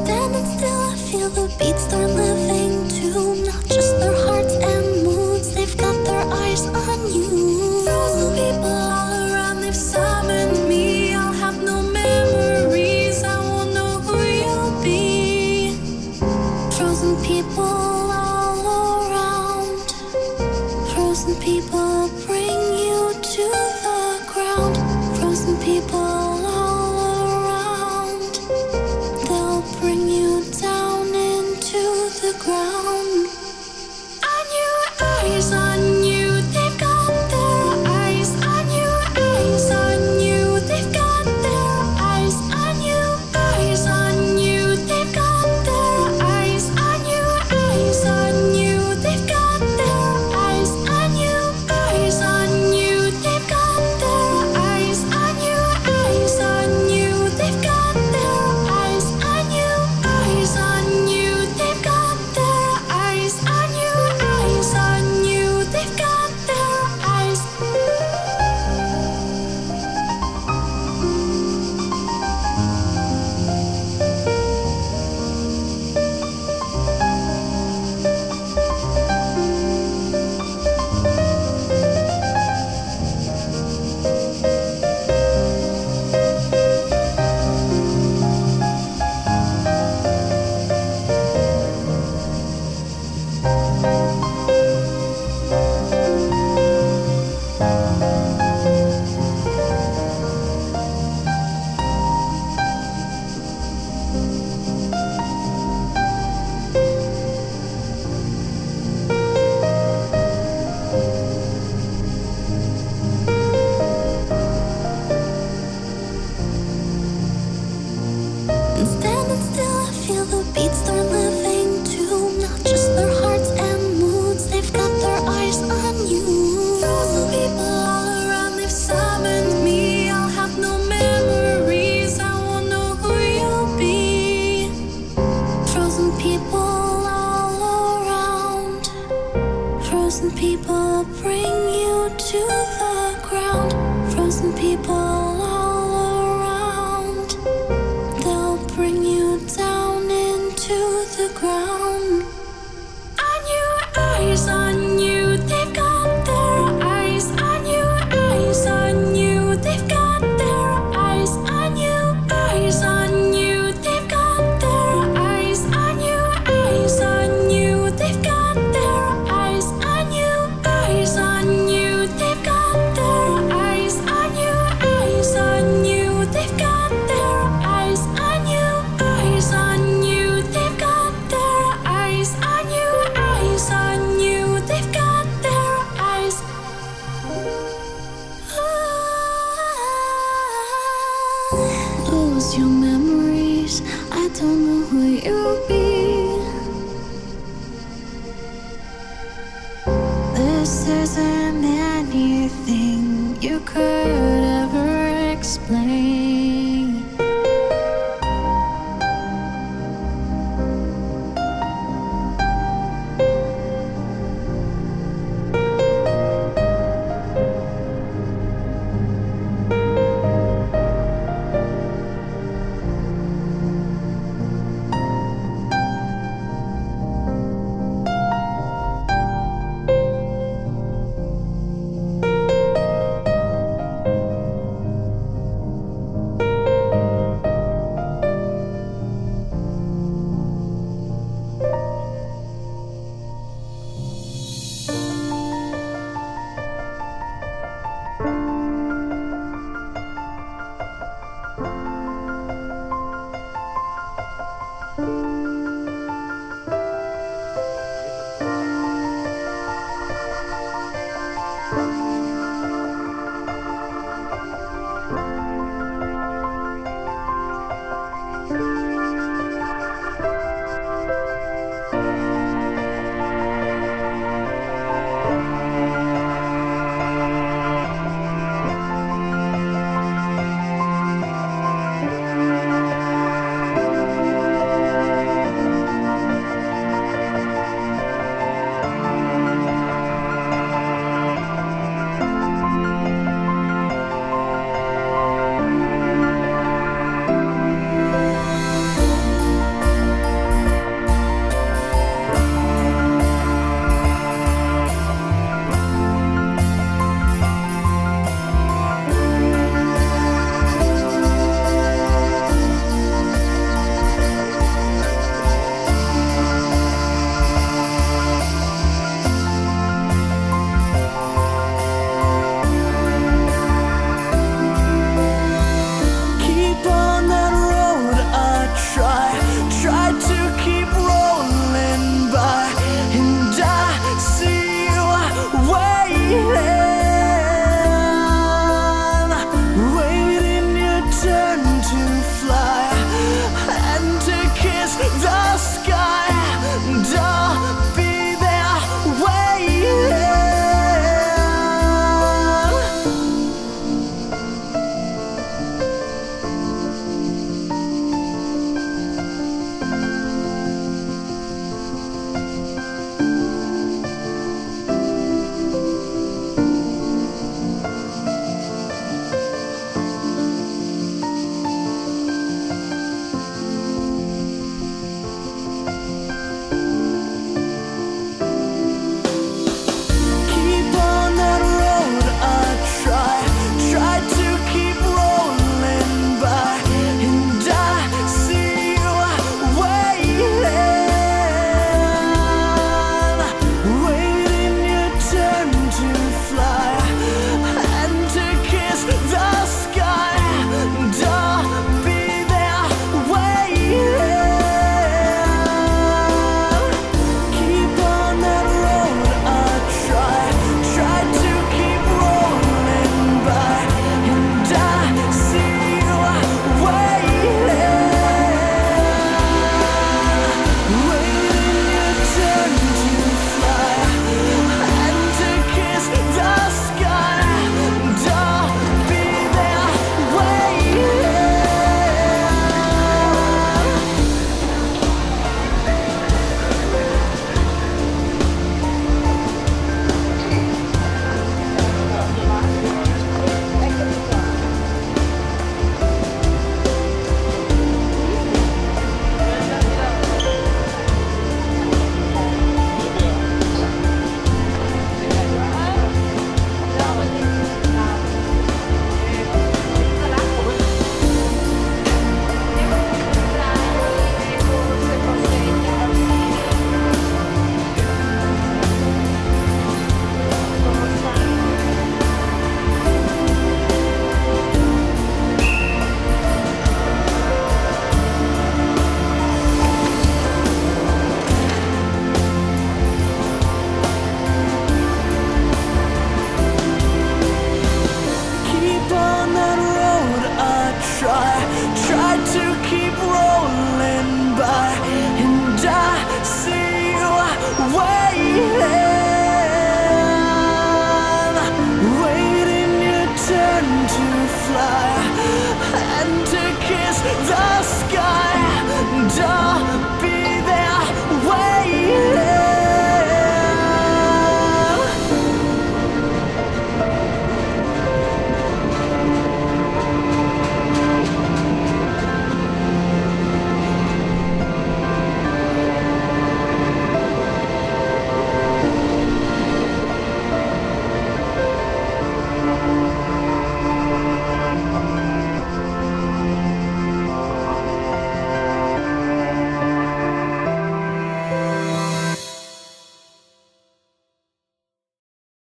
Standing still, I feel the beats start living too. Not just their hearts and moods, they've got their eyes on you. Frozen people all around, they've summoned me. I'll have no memories, I won't know who you'll be. Frozen people all around. Frozen people bring you to the ground. Frozen people all around. They'll bring you down into the ground. On your eyes, on you, they've got their eyes. On you, eyes on you, they've got their eyes. On you, eyes on you, they've got their eyes. On you, eyes on you, they've got their eyes. On you, eyes on you, they've got their eyes. On you, eyes on you, they've got their eyes. On you, eyes on you, they've got their eyes. On you, eyes on you, they've got their eyes. Standing still, I feel the beats start living too. Not just their hearts and moods, they've got their eyes on you. Frozen people all around, they've summoned me. I'll have no memories, I won't know who you'll be. Frozen people all around. Frozen people bring you to the ground. Frozen people all around. They'll bring you down into the ground. On your eyes on you, they've got their eyes. On you, eyes on you, they've got their eyes. On you, eyes on you, they've got their eyes. On you, eyes on you, they've got their eyes. On you, eyes on you, they've got their eyes. On you, eyes on you, they've got their eyes. On you, eyes on you, they've got their eyes. On you, eyes on you, they've got their eyes. Lose your memories, I don't know who you'll be. This isn't anything you could